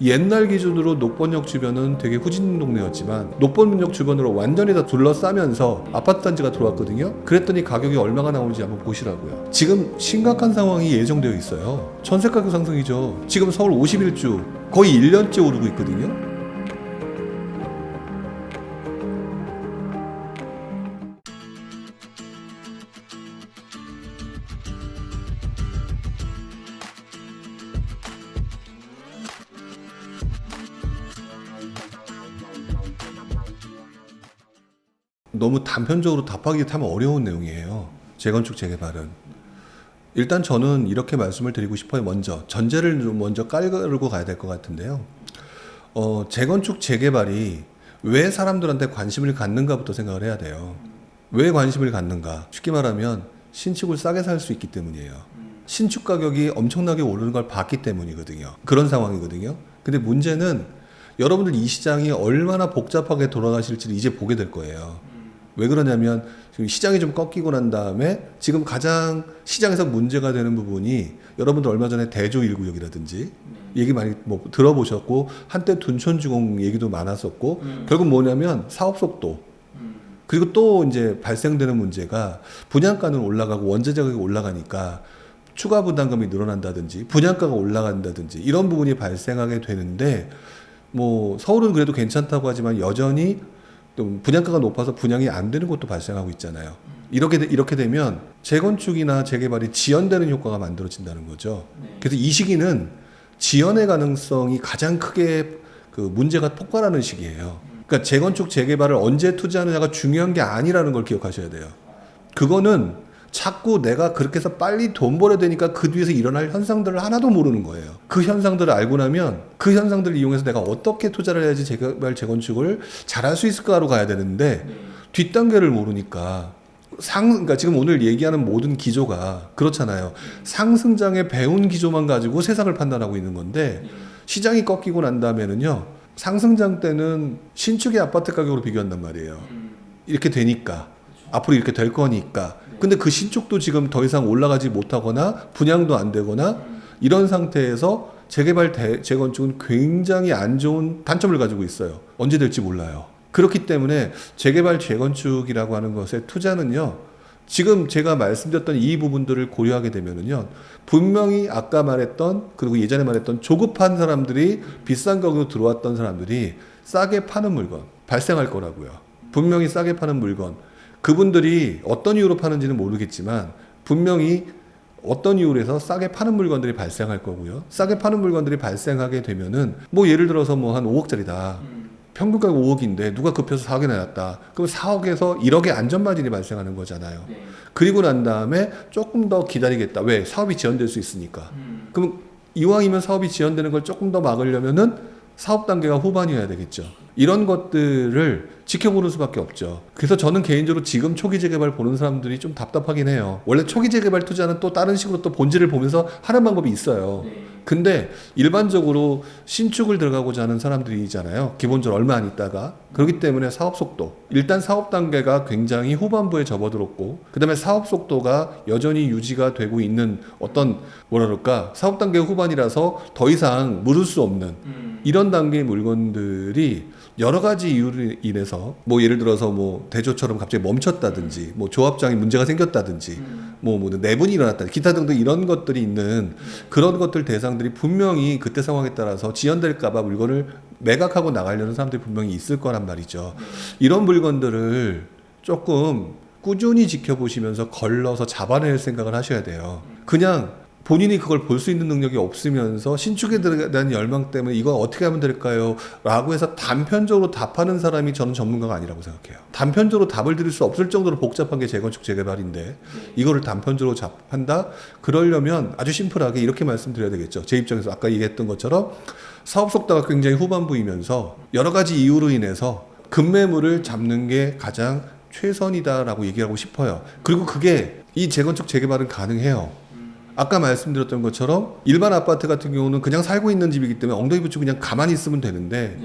옛날 기준으로 녹번역 주변은 되게 후진 동네였지만 녹번역 주변으로 완전히 다 둘러싸면서 아파트 단지가 들어왔거든요. 그랬더니 가격이 얼마가 나오는지 한번 보시라고요. 지금 심각한 상황이 예정되어 있어요. 전세 가격 상승이죠. 지금 서울 51주 거의 1년째 오르고 있거든요. 너무 단편적으로 답하기 참 어려운 내용이에요. 재건축 재개발은. 일단 저는 이렇게 말씀을 드리고 싶어요. 먼저 전제를 좀 먼저 깔고 가야 될 것 같은데요. 재건축 재개발이 왜 사람들한테 관심을 갖는가부터 생각을 해야 돼요. 왜 관심을 갖는가? 쉽게 말하면 신축을 싸게 살 수 있기 때문이에요. 신축 가격이 엄청나게 오르는 걸 봤기 때문이거든요. 그런 상황이거든요. 근데 문제는 여러분들 이 시장이 얼마나 복잡하게 돌아가실지를 이제 보게 될 거예요. 왜 그러냐면 지금 시장이 좀 꺾이고 난 다음에 지금 가장 시장에서 문제가 되는 부분이 여러분들 얼마 전에 대조 1구역이라든지 얘기 많이 뭐 들어보셨고 한때 둔촌주공 얘기도 많았었고 결국 뭐냐면 사업 속도 그리고 또 이제 발생되는 문제가 분양가는 올라가고 원재 자격이 올라가니까 추가 부담금이 늘어난다든지 분양가가 올라간다든지 이런 부분이 발생하게 되는데 뭐 서울은 그래도 괜찮다고 하지만 여전히 또 분양가가 높아서 분양이 안 되는 것도 발생하고 있잖아요. 이렇게 되면 재건축이나 재개발이 지연되는 효과가 만들어진다는 거죠. 그래서 이 시기는 지연의 가능성이 가장 크게 그 문제가 폭발하는 시기예요. 그러니까 재건축 재개발을 언제 투자하느냐가 중요한 게 아니라는 걸 기억하셔야 돼요. 그거는 자꾸 내가 그렇게 해서 빨리 돈 벌어야 되니까 그 뒤에서 일어날 현상들을 하나도 모르는 거예요. 그 현상들을 알고 나면 그 현상들을 이용해서 내가 어떻게 투자를 해야지 재개발 재건축을 잘할 수 있을까로 가야 되는데 뒷단계를 모르니까 그러니까 지금 오늘 얘기하는 모든 기조가 그렇잖아요. 상승장의 배운 기조만 가지고 세상을 판단하고 있는 건데 시장이 꺾이고 난 다음에는요. 상승장 때는 신축의 아파트 가격으로 비교한단 말이에요. 이렇게 되니까 앞으로 이렇게 될 거니까. 근데 그 신축도 지금 더 이상 올라가지 못하거나 분양도 안 되거나 이런 상태에서 재개발 재건축은 굉장히 안 좋은 단점을 가지고 있어요. 언제 될지 몰라요. 그렇기 때문에 재개발 재건축이라고 하는 것의 투자는요. 지금 제가 말씀드렸던 이 부분들을 고려하게 되면은요. 분명히 아까 말했던 그리고 예전에 말했던 조급한 사람들이 비싼 가격으로 들어왔던 사람들이 싸게 파는 물건 발생할 거라고요. 분명히 싸게 파는 물건 그분들이 어떤 이유로 파는지는 모르겠지만 분명히 어떤 이유로 해서 싸게 파는 물건들이 발생할 거고요. 싸게 파는 물건들이 발생하게 되면은 뭐 예를 들어서 뭐 한 5억짜리다. 평균 가격 5억인데 누가 급해서 4억에 내놨다. 그럼 4억에서 1억의 안전마진이 발생하는 거잖아요. 그리고 난 다음에 조금 더 기다리겠다. 왜? 사업이 지연될 수 있으니까. 그럼 이왕이면 사업이 지연되는 걸 조금 더 막으려면은 사업 단계가 후반이어야 되겠죠. 이런 것들을 지켜보는 수밖에 없죠. 그래서 저는 개인적으로 지금 초기 재개발 보는 사람들이 좀 답답하긴 해요. 원래 초기 재개발 투자는 또 다른 식으로 또 본질을 보면서 하는 방법이 있어요. 근데 일반적으로 신축을 들어가고자 하는 사람들이잖아요. 기본적으로 얼마 안 있다가. 그렇기 때문에 사업 속도. 일단 사업 단계가 굉장히 후반부에 접어들었고 그 다음에 사업 속도가 여전히 유지가 되고 있는 어떤 뭐라 그럴까 사업 단계 후반이라서 더 이상 물을 수 없는 이런 단계의 물건들이 여러 가지 이유로 인해서 뭐 예를 들어서 뭐 대조처럼 갑자기 멈췄다든지 뭐 조합장이 문제가 생겼다든지 뭐 내분이 일어났다 기타 등등 이런 것들이 있는 그런 것들 대상들이 분명히 그때 상황에 따라서 지연될까봐 물건을 매각하고 나가려는 사람들이 분명히 있을 거란 말이죠. 이런 물건들을 조금 꾸준히 지켜보시면서 걸러서 잡아낼 생각을 하셔야 돼요. 그냥 본인이 그걸 볼 수 있는 능력이 없으면서 신축에 대한 열망 때문에 이거 어떻게 하면 될까요? 라고 해서 단편적으로 답하는 사람이 저는 전문가가 아니라고 생각해요. 단편적으로 답을 드릴 수 없을 정도로 복잡한 게 재건축 재개발인데 이거를 단편적으로 한다? 그러려면 아주 심플하게 이렇게 말씀드려야 되겠죠. 제 입장에서 아까 얘기했던 것처럼 사업 속도가 굉장히 후반부이면서 여러 가지 이유로 인해서 급매물을 잡는 게 가장 최선이다라고 얘기하고 싶어요. 그리고 그게 이 재건축 재개발은 가능해요. 아까 말씀드렸던 것처럼 일반 아파트 같은 경우는 그냥 살고 있는 집이기 때문에 엉덩이 붙이고 그냥 가만히 있으면 되는데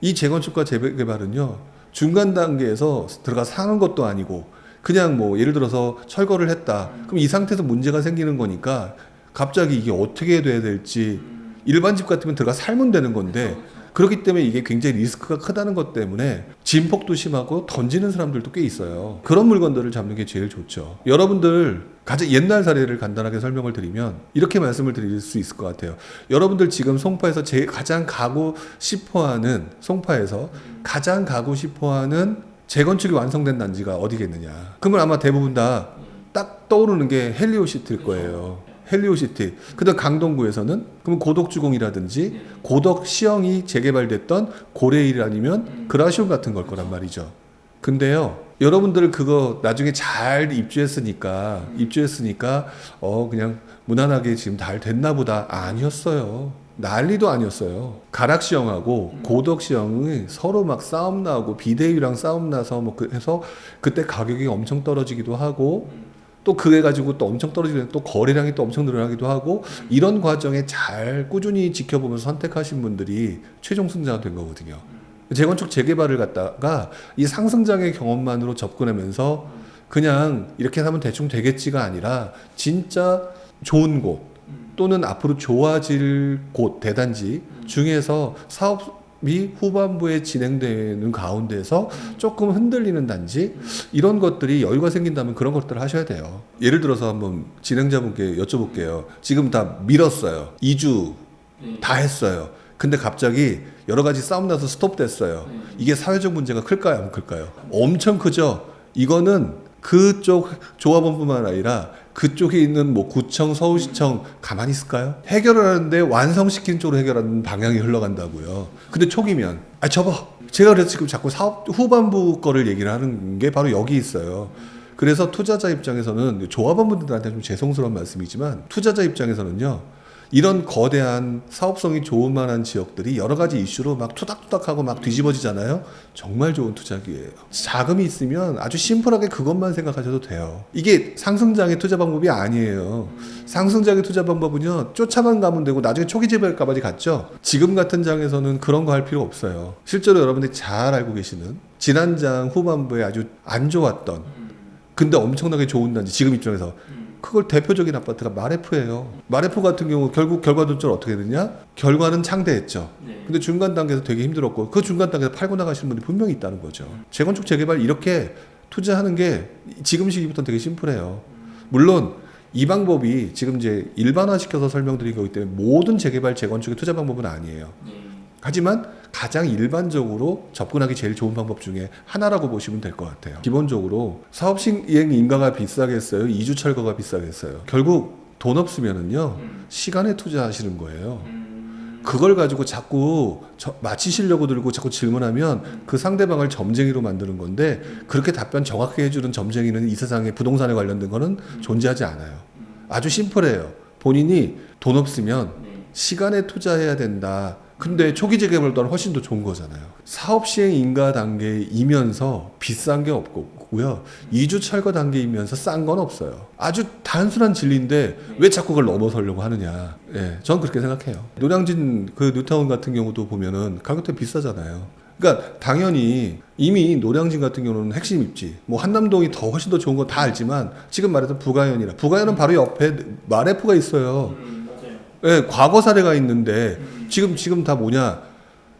이 재건축과 재개발은요 중간 단계에서 들어가 사는 것도 아니고 그냥 뭐 예를 들어서 철거를 했다 그럼 이 상태에서 문제가 생기는 거니까 갑자기 이게 어떻게 돼야 될지 일반 집 같으면 들어가 살면 되는 건데 그렇기 때문에 이게 굉장히 리스크가 크다는 것 때문에 진폭도 심하고 던지는 사람들도 꽤 있어요. 그런 물건들을 잡는 게 제일 좋죠. 여러분들 가장 옛날 사례를 간단하게 설명을 드리면 이렇게 말씀을 드릴 수 있을 것 같아요. 여러분들 지금 송파에서 가장 가고 싶어하는 송파에서 가장 가고 싶어하는 재건축이 완성된 단지가 어디겠느냐. 그러면 아마 대부분 다 딱 떠오르는 게 헬리오시티일 거예요. 헬리오시티. 그다음 강동구에서는 그럼 고덕주공이라든지 고덕시형이 재개발됐던 고레일 아니면 그라시온 같은 걸 거란 말이죠. 근데요, 여러분들 그거 나중에 잘 입주했으니까 그냥 무난하게 지금 잘 됐나 보다. 아니었어요. 난리도 아니었어요. 가락시형하고 고덕시형이 서로 막 싸움 나고 비대위랑 싸움 나서 뭐 해서 그때 가격이 엄청 떨어지기도 하고 또 그게 가지고 또 엄청 떨어지고 또 거래량이 또 엄청 늘어나기도 하고 이런 과정에 잘 꾸준히 지켜보면서 선택하신 분들이 최종 승자가 된 거거든요. 재건축 재개발을 갖다가 이 상승장의 경험만으로 접근하면서 그냥 이렇게 하면 대충 되겠지가 아니라 진짜 좋은 곳 또는 앞으로 좋아질 곳 대단지 중에서 사업이 후반부에 진행되는 가운데서 조금 흔들리는 단지 이런 것들이 여유가 생긴다면 그런 것들을 하셔야 돼요. 예를 들어서 한번 진행자분께 여쭤볼게요. 지금 다 밀었어요. 2주 다 했어요. 근데 갑자기 여러 가지 싸움 나서 스톱됐어요. 이게 사회적 문제가 클까요? 안 클까요? 엄청 크죠. 이거는 그쪽 조합원뿐만 아니라 그쪽에 있는 뭐 구청, 서울시청 가만히 있을까요? 해결을 하는데 완성시키는 쪽으로 해결하는 방향이 흘러간다고요. 근데 초기면 접어. 제가 그래서 지금 자꾸 사업 후반부 거를 얘기를 하는 게 바로 여기 있어요. 그래서 투자자 입장에서는 조합원분들한테 좀 죄송스러운 말씀이지만 투자자 입장에서는요. 이런 거대한 사업성이 좋을 만한 지역들이 여러 가지 이슈로 막 투닥투닥하고 막 뒤집어지잖아요. 정말 좋은 투자 기회예요. 자금이 있으면 아주 심플하게 그것만 생각하셔도 돼요. 이게 상승장의 투자 방법이 아니에요. 상승장의 투자 방법은요. 쫓아만 가면 되고 나중에 초기 재발까지 갔죠. 지금 같은 장에서는 그런 거 할 필요 없어요. 실제로 여러분들이 잘 알고 계시는 지난 장 후반부에 아주 안 좋았던 근데 엄청나게 좋은 단지 지금 입장에서 그걸 대표적인 아파트가 마레프예요. 마레프 같은 경우 결국 결과론적으로 어떻게 됐냐? 결과는 창대했죠. 근데 중간 단계에서 되게 힘들었고 그 중간 단계에서 팔고 나가시는 분이 분명히 있다는 거죠. 재건축 재개발 이렇게 투자하는 게 지금 시기부터는 되게 심플해요. 물론 이 방법이 지금 이제 일반화시켜서 설명드린 거기 때문에 모든 재개발 재건축의 투자 방법은 아니에요. 하지만 가장 일반적으로 접근하기 제일 좋은 방법 중에 하나라고 보시면 될 것 같아요. 기본적으로 사업 시행 인가가 비싸겠어요? 이주 철거가 비싸겠어요? 결국 돈 없으면은요 시간에 투자하시는 거예요. 그걸 가지고 자꾸 맞히시려고 들고 자꾸 질문하면 그 상대방을 점쟁이로 만드는 건데 그렇게 답변 정확하게 해주는 점쟁이는 이 세상에 부동산에 관련된 거는 존재하지 않아요. 아주 심플해요. 본인이 돈 없으면 시간에 투자해야 된다. 근데 초기 재개발보다는 훨씬 더 좋은 거잖아요. 사업 시행 인가 단계이면서 비싼 게 없고요. 2주 철거 단계이면서 싼 건 없어요. 아주 단순한 진리인데 왜 자꾸 그걸 넘어서려고 하느냐. 예, 전 그렇게 생각해요. 노량진 그 뉴타운 같은 경우도 보면은 가격대 비싸잖아요. 그러니까 당연히 이미 노량진 같은 경우는 핵심 입지, 뭐 한남동이 더 훨씬 더 좋은 거 다 알지만 지금 말했던 부가현은 바로 옆에 마레프가 있어요. 예, 과거 사례가 있는데 지금 다 뭐냐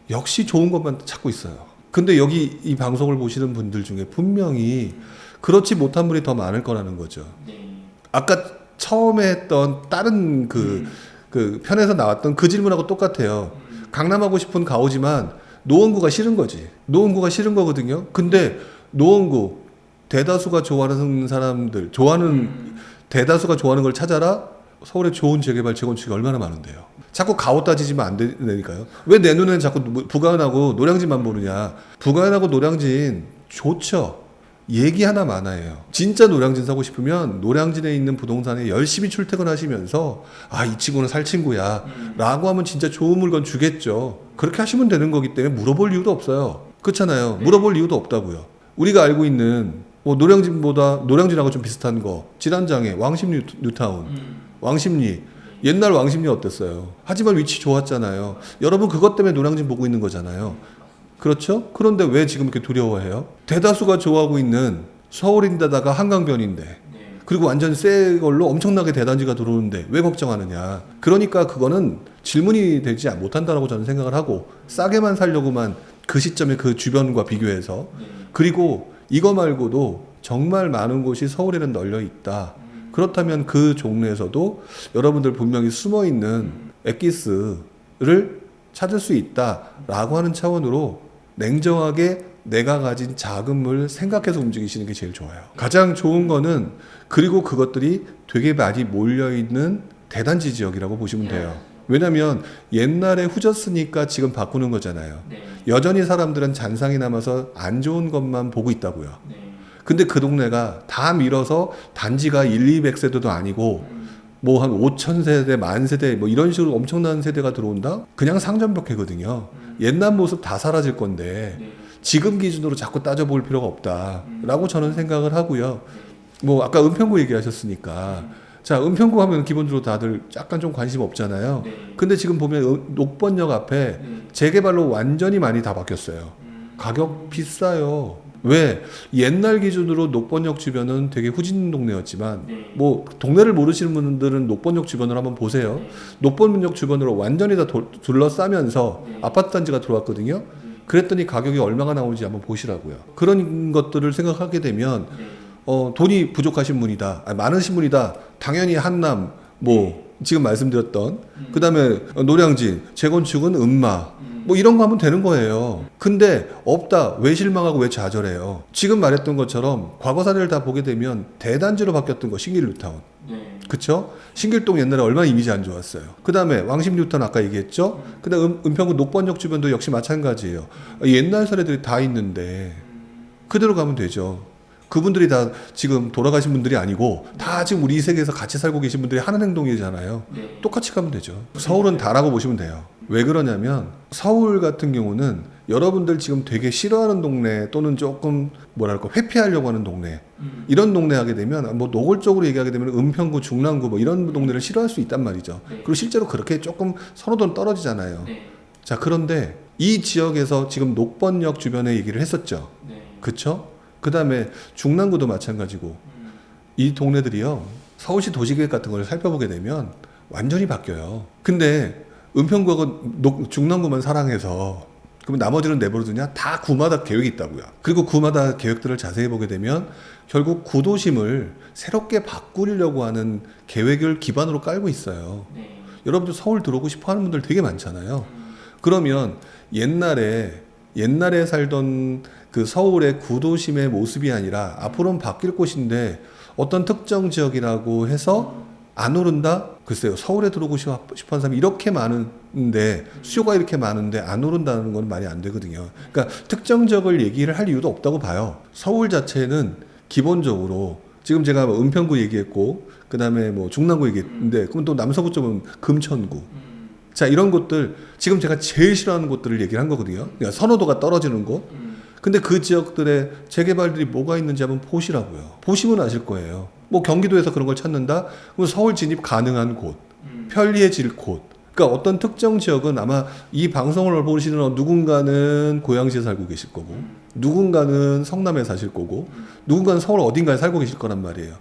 역시 좋은 것만 찾고 있어요. 근데 여기 이 방송을 보시는 분들 중에 분명히 그렇지 못한 분이 더 많을 거라는 거죠. 아까 처음에 했던 다른 그 편에서 나왔던 그 질문하고 똑같아요. 강남하고 싶은 가오지만 노원구가 싫은 거지. 노원구가 싫은 거거든요. 근데 노원구 대다수가 좋아하는 사람들 대다수가 좋아하는 걸 찾아라. 서울에 좋은 재개발 재건축이 얼마나 많은데요. 자꾸 가오 따지지면 안 되니까요. 왜 내 눈에는 자꾸 부가현하고 노량진만 보느냐. 부가현하고 노량진 좋죠. 얘기 하나 많아요. 진짜 노량진 사고 싶으면 노량진에 있는 부동산에 열심히 출퇴근하시면서 이 친구는 살 친구야 라고 하면 진짜 좋은 물건 주겠죠. 그렇게 하시면 되는 거기 때문에 물어볼 이유도 없어요. 그렇잖아요. 물어볼 이유도 없다고요. 우리가 알고 있는 뭐 노량진하고 좀 비슷한 거 지난장에 왕십 뉴타운 왕십리 옛날 왕십리 어땠어요? 하지만 위치 좋았잖아요. 여러분 그것 때문에 노량진 보고 있는 거잖아요. 그렇죠? 그런데 왜 지금 이렇게 두려워해요? 대다수가 좋아하고 있는 서울인데다가 한강변인데 그리고 완전 새 걸로 엄청나게 대단지가 들어오는데 왜 걱정하느냐. 그러니까 그거는 질문이 되지 못한다라고 저는 생각을 하고 싸게만 살려고만 그 시점에 그 주변과 비교해서 그리고 이거 말고도 정말 많은 곳이 서울에는 널려 있다. 그렇다면 그 종로에서도 여러분들 분명히 숨어 있는 엑기스를 찾을 수 있다라고 하는 차원으로 냉정하게 내가 가진 자금을 생각해서 움직이시는 게 제일 좋아요. 가장 좋은 거는 그리고 그것들이 되게 많이 몰려있는 대단지 지역이라고 보시면 돼요. 왜냐면 옛날에 후졌으니까 지금 바꾸는 거잖아요. 여전히 사람들은 잔상이 남아서 안 좋은 것만 보고 있다고요. 근데 그 동네가 다 밀어서 단지가 200세대도 아니고 뭐 한 5,000세대, 만세대 뭐 이런 식으로 엄청난 세대가 들어온다? 그냥 상점벽해거든요. 옛날 모습 다 사라질 건데 지금 기준으로 자꾸 따져볼 필요가 없다라고 저는 생각을 하고요. 뭐 아까 은평구 얘기하셨으니까 자, 은평구 하면 기본적으로 다들 약간 좀 관심 없잖아요. 근데 지금 보면 녹번역 앞에 재개발로 완전히 많이 다 바뀌었어요. 가격 비싸요. 왜? 옛날 기준으로 녹번역 주변은 되게 후진 동네였지만 뭐 동네를 모르시는 분들은 녹번역 주변을 한번 보세요. 녹번역 주변으로 완전히 다 둘러싸면서 아파트 단지가 들어왔거든요. 그랬더니 가격이 얼마가 나오는지 한번 보시라고요. 그런 것들을 생각하게 되면 돈이 부족하신 분이다, 많으신 분이다. 당연히 한남, 뭐 지금 말씀드렸던 그 다음에 노량진, 재건축은 음마 뭐 이런 거 하면 되는 거예요. 근데 없다. 왜 실망하고 왜 좌절해요? 지금 말했던 것처럼 과거 사례를 다 보게 되면 대단지로 바뀌었던 거 신길 뉴타운. 그쵸? 신길동 옛날에 얼마나 이미지 안 좋았어요. 그 다음에 왕십 뉴타운 아까 얘기했죠? 그 다음에 은평구 녹번역 주변도 역시 마찬가지예요. 옛날 사례들이 다 있는데 그대로 가면 되죠. 그분들이 다 지금 돌아가신 분들이 아니고 다 지금 우리 이 세계에서 같이 살고 계신 분들이 하는 행동이잖아요. 똑같이 가면 되죠. 서울은 다라고 보시면 돼요. 왜 그러냐면 서울 같은 경우는 여러분들 지금 되게 싫어하는 동네 또는 조금 뭐랄까 회피하려고 하는 동네 이런 동네 하게 되면 뭐 노골적으로 얘기하게 되면 은평구, 중랑구 뭐 이런 동네를 싫어할 수 있단 말이죠. 그리고 실제로 그렇게 조금 선호도는 떨어지잖아요. 자, 그런데 이 지역에서 지금 녹번역 주변에 얘기를 했었죠. 그쵸? 그 다음에 중랑구도 마찬가지고 이 동네들이요 서울시 도시계획 같은 걸 살펴보게 되면 완전히 바뀌어요. 근데 은평구하고 중랑구만 사랑해서 그러면 나머지는 내버려두냐? 다 구마다 계획이 있다고요. 그리고 구마다 계획들을 자세히 보게 되면 결국 구도심을 새롭게 바꾸려고 하는 계획을 기반으로 깔고 있어요. 여러분들 서울 들어오고 싶어 하는 분들 되게 많잖아요. 그러면 옛날에 살던 그 서울의 구도심의 모습이 아니라 앞으로는 바뀔 곳인데 어떤 특정 지역이라고 해서 안 오른다? 글쎄요. 서울에 들어오고 싶어하는 사람이 이렇게 많은데 수요가 이렇게 많은데 안 오른다는 건 말이 안 되거든요. 그러니까 특정 지역을 얘기를 할 이유도 없다고 봐요. 서울 자체는 기본적으로 지금 제가 뭐 은평구 얘기했고 그 다음에 뭐 중랑구 얘기했는데 그럼 또 남서부 쪽은 금천구 자 이런 곳들 지금 제가 제일 싫어하는 곳들을 얘기를 한 거거든요. 그러니까 선호도가 떨어지는 곳. 근데 그 지역들의 재개발들이 뭐가 있는지 한번 보시라고요. 보시면 아실 거예요. 뭐 경기도에서 그런 걸 찾는다? 그럼 서울 진입 가능한 곳, 편리해질 곳. 그러니까 어떤 특정 지역은 아마 이 방송을 보시는 누군가는 고양시에 살고 계실 거고 누군가는 성남에 사실 거고 누군가는 서울 어딘가에 살고 계실 거란 말이에요.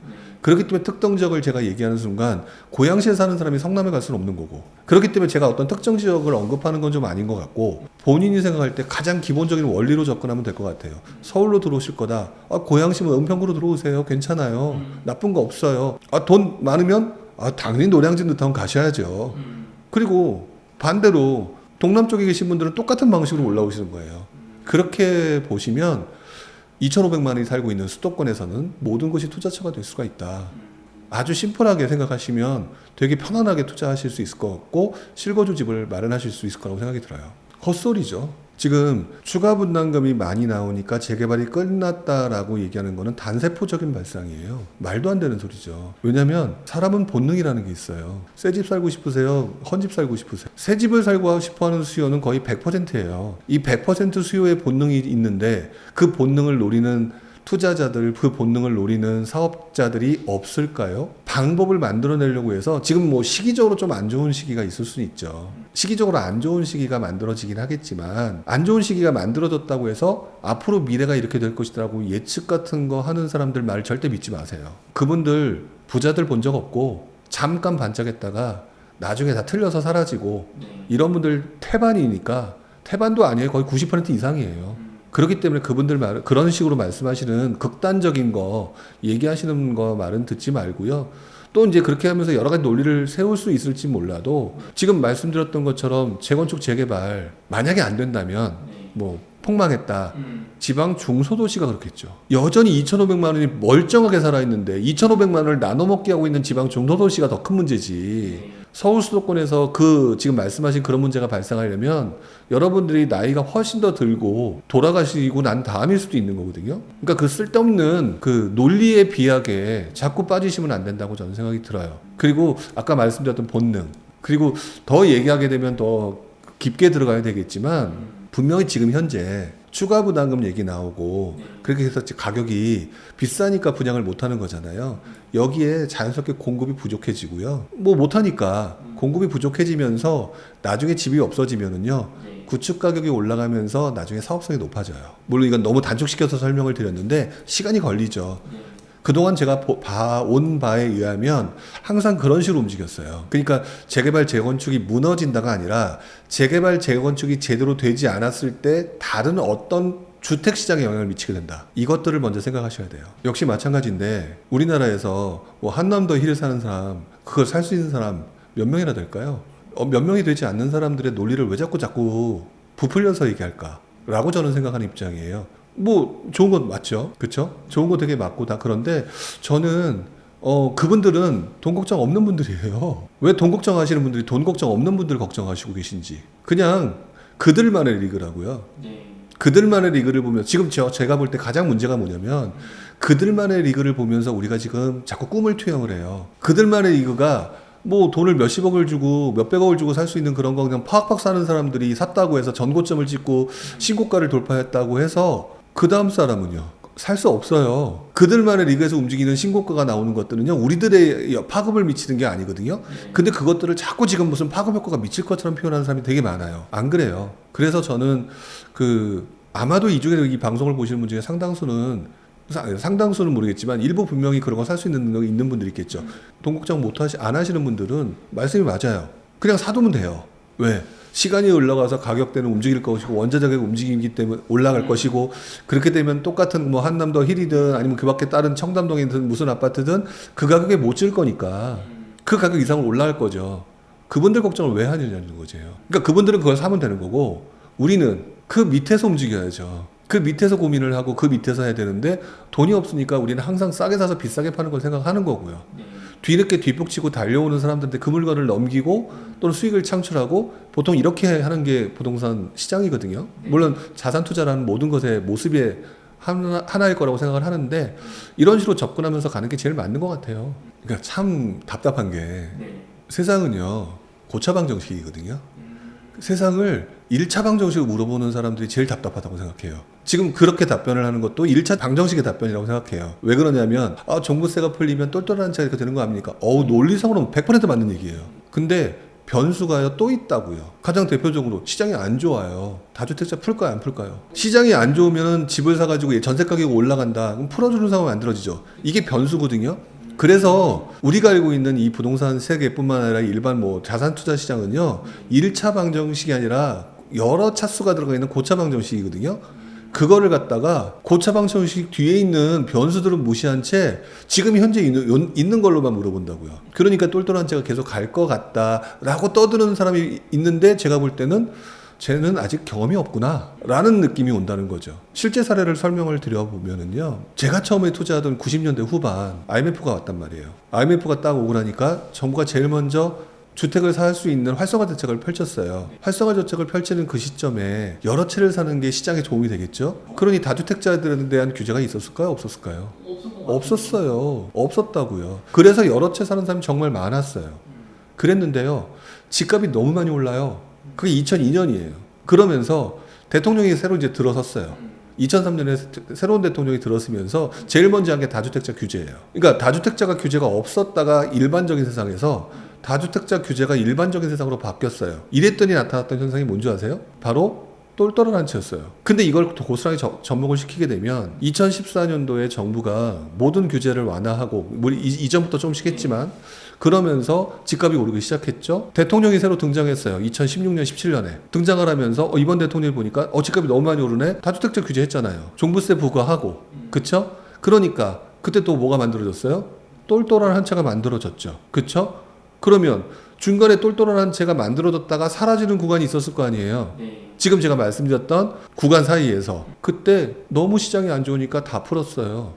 그렇기 때문에 특정 지역을 제가 얘기하는 순간 고양시에 사는 사람이 성남에 갈 수는 없는 거고 그렇기 때문에 제가 어떤 특정 지역을 언급하는 건 좀 아닌 것 같고 본인이 생각할 때 가장 기본적인 원리로 접근하면 될 것 같아요. 서울로 들어오실 거다. 고양시면 은평구로 들어오세요. 괜찮아요. 나쁜 거 없어요. 돈 많으면 당연히 노량진 뉴타운 가셔야죠. 그리고 반대로 동남 쪽에 계신 분들은 똑같은 방식으로 올라오시는 거예요. 그렇게 보시면 2,500만이 살고 있는 수도권에서는 모든 것이 투자처가 될 수가 있다. 아주 심플하게 생각하시면 되게 편안하게 투자하실 수 있을 것 같고 실거주 집을 마련하실 수 있을 거라고 생각이 들어요. 헛소리죠. 지금 추가 분담금이 많이 나오니까 재개발이 끝났다라고 얘기하는 거는 단세포적인 발상이에요. 말도 안 되는 소리죠. 왜냐하면 사람은 본능이라는 게 있어요. 새 집 살고 싶으세요? 헌집 살고 싶으세요? 새 집을 살고 싶어하는 수요는 거의 100%예요. 이 100% 수요의 본능이 있는데 그 본능을 노리는 투자자들, 그 본능을 노리는 사업자들이 없을까요? 방법을 만들어내려고 해서 지금 뭐 시기적으로 좀 안 좋은 시기가 있을 수는 있죠. 시기적으로 안 좋은 시기가 만들어지긴 하겠지만 안 좋은 시기가 만들어졌다고 해서 앞으로 미래가 이렇게 될 것이라고 예측 같은 거 하는 사람들 말 절대 믿지 마세요. 그분들 부자들 본 적 없고 잠깐 반짝했다가 나중에 다 틀려서 사라지고 네. 이런 분들 태반이니까 태반도 아니에요. 거의 90% 이상이에요. 그렇기 때문에 그분들 말 그런 식으로 말씀하시는 극단적인 거 얘기하시는 거 말은 듣지 말고요. 또 이제 그렇게 하면서 여러 가지 논리를 세울 수 있을지 몰라도 지금 말씀드렸던 것처럼 재건축 재개발 만약에 안 된다면 네. 뭐 폭망했다. 지방 중소도시가 그렇겠죠. 여전히 2,500만 원이 멀쩡하게 살아있는데 2,500만 원을 나눠먹게 하고 있는 지방 중소도시가 더 큰 문제지. 네. 서울 수도권에서 그 지금 말씀하신 그런 문제가 발생하려면 여러분들이 나이가 훨씬 더 들고 돌아가시고 난 다음일 수도 있는 거거든요. 그러니까 그 쓸데없는 그 논리에 비하게 자꾸 빠지시면 안 된다고 저는 생각이 들어요. 그리고 아까 말씀드렸던 본능. 그리고 더 얘기하게 되면 더 깊게 들어가야 되겠지만 분명히 지금 현재 추가 부담금 얘기 나오고 그렇게 해서 가격이 비싸니까 분양을 못 하는 거잖아요. 여기에 자연스럽게 공급이 부족해지고요. 뭐 못하니까 공급이 부족해지면서 나중에 집이 없어지면은요. 네. 구축 가격이 올라가면서 나중에 사업성이 높아져요. 물론 이건 너무 단축시켜서 설명을 드렸는데 시간이 걸리죠. 그동안 제가 봐온 바에 의하면 항상 그런 식으로 움직였어요. 그러니까 재개발 재건축이 무너진다가 아니라 재개발 재건축이 제대로 되지 않았을 때 다른 어떤 주택시장에 영향을 미치게 된다. 이것들을 먼저 생각하셔야 돼요. 역시 마찬가지인데 우리나라에서 뭐 한남더 힐에 사는 사람, 그걸 살 수 있는 사람 몇 명이나 될까요? 몇 명이 되지 않는 사람들의 논리를 왜 자꾸 부풀려서 얘기할까? 라고 저는 생각하는 입장이에요. 뭐 좋은 건 맞죠, 그렇죠? 좋은 거 되게 맞고 다 그런데 저는 그분들은 돈 걱정 없는 분들이에요. 왜 돈 걱정하시는 분들이 돈 걱정 없는 분들 걱정하시고 계신지 그냥 그들만의 리그라고요. 네. 그들만의 리그를 보면 지금 제가 볼 때 가장 문제가 뭐냐면 그들만의 리그를 보면서 우리가 지금 자꾸 꿈을 투영을 해요. 그들만의 리그가 뭐 돈을 몇십억을 주고 몇백억을 주고 살 수 있는 그런 거 그냥 팍팍 사는 사람들이 샀다고 해서 전고점을 찍고 신고가를 돌파했다고 해서 그 다음 사람은요 살 수 없어요. 그들만의 리그에서 움직이는 신고가가 나오는 것들은요 우리들의 파급을 미치는 게 아니거든요. 근데 그것들을 자꾸 지금 무슨 파급 효과가 미칠 것처럼 표현하는 사람이 되게 많아요. 안 그래요. 그래서 저는 아마도 이 중에 이 방송을 보시는 분 중에 상당수는 모르겠지만 일부 분명히 그런 거 살 수 있는 능력이 있는 분들이 있겠죠. 돈 걱정 안 하시는 분들은 말씀이 맞아요. 그냥 사두면 돼요. 왜? 시간이 올라가서 가격대는 움직일 것이고 원자재가 움직이기 때문에 올라갈 것이고 그렇게 되면 똑같은 뭐 한남더 힐이든 아니면 그 밖에 다른 청담동이든 무슨 아파트든 그 가격에 못 질 거니까 그 가격 이상으로 올라갈 거죠. 그분들 걱정을 왜 하느냐는 거죠. 그러니까 그분들은 그걸 사면 되는 거고 우리는 그 밑에서 움직여야죠. 그 밑에서 고민을 하고 그 밑에서 해야 되는데 돈이 없으니까 우리는 항상 싸게 사서 비싸게 파는 걸 생각하는 거고요. 뒤늦게 뒷북치고 달려오는 사람들한테 그 물건을 넘기고 또는 수익을 창출하고 보통 이렇게 하는 게 부동산 시장이거든요. 물론 자산 투자라는 모든 것의 모습의 하나일 거라고 생각을 하는데 이런 식으로 접근하면서 가는 게 제일 맞는 것 같아요. 그러니까 참 답답한 게 세상은요 고차 방정식이거든요. 세상을 1차 방정식으로 물어보는 사람들이 제일 답답하다고 생각해요. 지금 그렇게 답변을 하는 것도 1차 방정식의 답변이라고 생각해요. 왜 그러냐면 종부세가 풀리면 똘똘한 차이가 되는 거 아닙니까? 논리상으로는 100% 맞는 얘기예요. 근데 변수가요 또 있다고요. 가장 대표적으로 시장이 안 좋아요. 다주택자 풀까요 안 풀까요? 시장이 안 좋으면 집을 사가지고 전세 가격이 올라간다. 그럼 풀어주는 상황이 만들어지죠. 이게 변수거든요. 그래서 우리가 알고 있는 이 부동산 세계뿐만 아니라 일반 뭐 자산 투자 시장은요 1차 방정식이 아니라 여러 차수가 들어가 있는 고차 방정식이거든요. 그거를 갖다가 고차 방정식 뒤에 있는 변수들은 무시한 채 지금 현재 있는 걸로만 물어본다고요. 그러니까 똘똘한 채가 계속 갈 것 같다라고 떠드는 사람이 있는데 제가 볼 때는 쟤는 아직 경험이 없구나 라는 느낌이 온다는 거죠. 실제 사례를 설명을 드려보면은요 제가 처음에 투자하던 90년대 후반 IMF가 왔단 말이에요. IMF가 딱 오고 나니까 정부가 제일 먼저 주택을 살 수 있는 활성화 대책을 펼쳤어요. 활성화 대책을 펼치는 그 시점에 여러 채를 사는 게 시장에 도움이 되겠죠. 그러니 다주택자들에 대한 규제가 있었을까요? 없었을까요? 없었어요. 없었다고요. 그래서 여러 채 사는 사람이 정말 많았어요. 그랬는데요 집값이 너무 많이 올라요. 그게 2002년이에요. 그러면서 대통령이 새로 이제 들어섰어요. 2003년에 새로운 대통령이 들어서면서 제일 먼저 한 게 다주택자 규제예요. 그러니까 다주택자가 규제가 없었다가 일반적인 세상에서 다주택자 규제가 일반적인 세상으로 바뀌었어요. 이랬더니 나타났던 현상이 뭔지 아세요? 바로 똘똘한 한 채였어요. 근데 이걸 또 고스란히 접목을 시키게 되면 2014년도에 정부가 모든 규제를 완화하고 이전부터 조금씩 했지만 그러면서 집값이 오르기 시작했죠. 대통령이 새로 등장했어요. 2016년, 17년에 등장을 하면서 이번 대통령이 보니까 집값이 너무 많이 오르네. 다주택자 규제했잖아요. 종부세 부과하고 그쵸? 그러니까 그때 또 뭐가 만들어졌어요? 똘똘한 한 채가 만들어졌죠. 그쵸? 그러면 중간에 똘똘한 한 채가 만들어졌다가 사라지는 구간이 있었을 거 아니에요. 네. 지금 제가 말씀드렸던 구간 사이에서 그때 너무 시장이 안 좋으니까 다 풀었어요.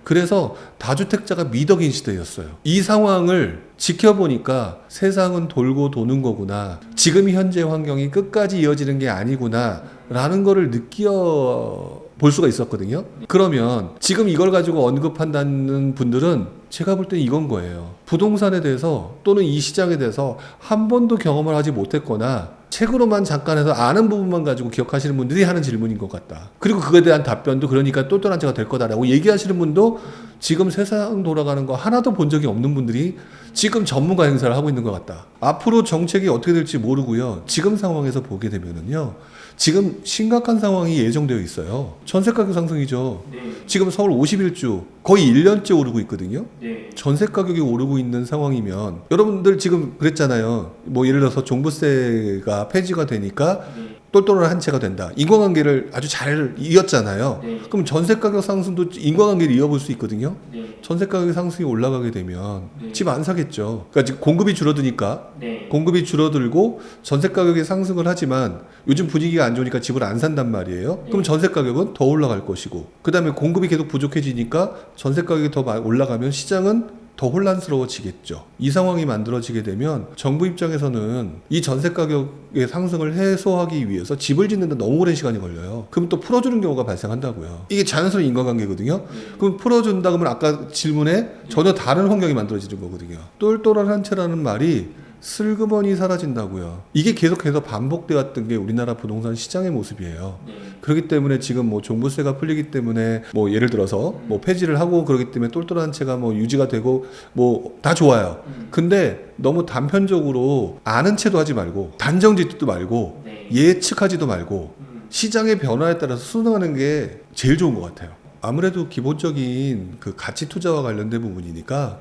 그래서 다주택자가 미덕인 시대였어요. 이 상황을 지켜보니까 세상은 돌고 도는 거구나. 지금 현재 환경이 끝까지 이어지는 게 아니구나. 라는 거를 느껴 볼 수가 있었거든요. 그러면 지금 이걸 가지고 언급한다는 분들은 제가 볼 때 이건 거예요. 부동산에 대해서 또는 이 시장에 대해서 한 번도 경험을 하지 못했거나 책으로만 잠깐 해서 아는 부분만 가지고 기억하시는 분들이 하는 질문인 것 같다. 그리고 그거에 대한 답변도 그러니까 똘똘한 채가 될 거다라고 얘기하시는 분도 지금 세상 돌아가는 거 하나도 본 적이 없는 분들이 지금 전문가 행사를 하고 있는 것 같다. 앞으로 정책이 어떻게 될지 모르고요. 지금 상황에서 보게 되면은요. 지금 심각한 상황이 예정되어 있어요. 전세 가격 상승이죠. 네. 지금 서울 51주 거의 1년째 오르고 있거든요. 네. 전세 가격이 오르고 있는 상황이면 여러분들 지금 그랬잖아요. 뭐 예를 들어서 종부세가 폐지가 되니까 네. 똘똘한 한 채가 된다. 인과관계를 아주 잘 이었잖아요. 네. 그럼 전세 가격 상승도 인과관계를 이어볼 수 있거든요. 네. 전세 가격 상승이 올라가게 되면 네. 집 안 사겠죠. 그러니까 지금 공급이 줄어드니까 네. 공급이 줄어들고 전세 가격이 상승을 하지만 요즘 분위기가 안 좋으니까 집을 안 산단 말이에요. 그럼 전세 가격은 더 올라갈 것이고 그다음에 공급이 계속 부족해지니까 전세 가격이 더 올라가면 시장은 더 혼란스러워지겠죠. 이 상황이 만들어지게 되면 정부 입장에서는 이 전세 가격의 상승을 해소하기 위해서 집을 짓는데 너무 오랜 시간이 걸려요. 그럼 또 풀어주는 경우가 발생한다고요. 이게 자연스러운 인과관계거든요. 그럼 풀어준다 그러면 아까 질문에 전혀 다른 환경이 만들어지는 거거든요. 똘똘한 한 채라는 말이 슬그머니 사라진다고요. 이게 계속해서 반복되었던 게 우리나라 부동산 시장의 모습이에요. 네. 그렇기 때문에 지금 뭐 종부세가 풀리기 때문에 뭐 예를 들어서 뭐 폐지를 하고 그렇기 때문에 똘똘한 채가 뭐 유지가 되고 뭐 다 좋아요. 근데 너무 단편적으로 아는 채도 하지 말고 단정짓도 말고 네. 예측하지도 말고 시장의 변화에 따라서 순응하는 게 제일 좋은 것 같아요. 아무래도 기본적인 그 가치 투자와 관련된 부분이니까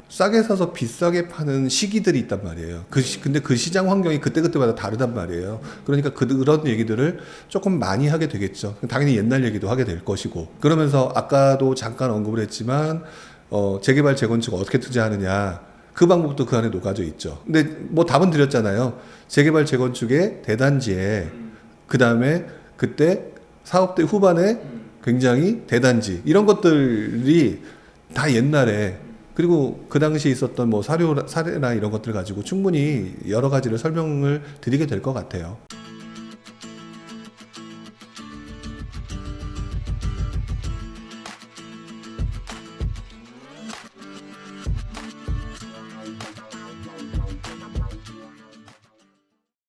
싸게 사서 비싸게 파는 시기들이 있단 말이에요. 근데 그 시장 환경이 그때그때마다 다르단 말이에요. 그러니까 그런 얘기들을 조금 많이 하게 되겠죠. 당연히 옛날 얘기도 하게 될 것이고. 그러면서 아까도 잠깐 언급을 했지만, 재개발, 재건축 어떻게 투자하느냐. 그 방법도 그 안에 녹아져 있죠. 근데 뭐 답은 드렸잖아요. 재개발, 재건축의 대단지에, 그 다음에 그때 사업대 후반에 굉장히 대단지. 이런 것들이 다 옛날에 그리고 그 당시에 있었던 뭐 사례나 이런 것들 가지고 충분히 여러 가지를 설명을 드리게 될 것 같아요.